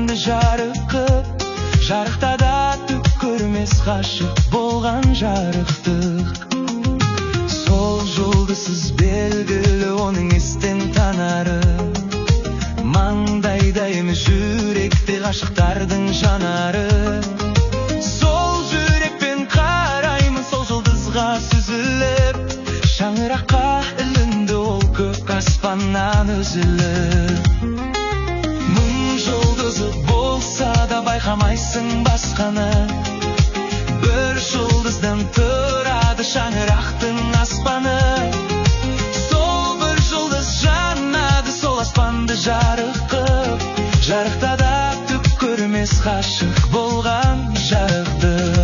аспанды жарыққып, жарықта да түк көрмес ғашық болған жарықтық. Сол жұлдызсыз белгілі оның естен танары, маңдайда емес жүректе ғашықтардың жанары. Сол жүрекпен қараймын сол жұлдызға сүзіліп, шаңыраққа ілінді ол көк аспаннан үзіліп. Мың жұлдызы болса да байқамайсың басқаны, бір жұлдыздан тұрады шаңырақтың аспаны. Сол бір жұлдыз жанады сол аспанды жарық қып, жарықта да түк көрмес ғашық болған жарықтық.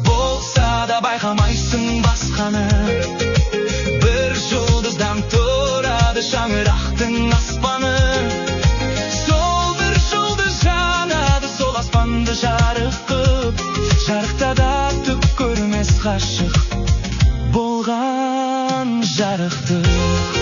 Болса да байқамайсың басқаны, бір жұлдыздан тұрады шаңырақтың аспаны. Сол бір жұлдыз жанады сол аспанды жарық қып, жарықта да түк көрмес ғашық болған жарықтық.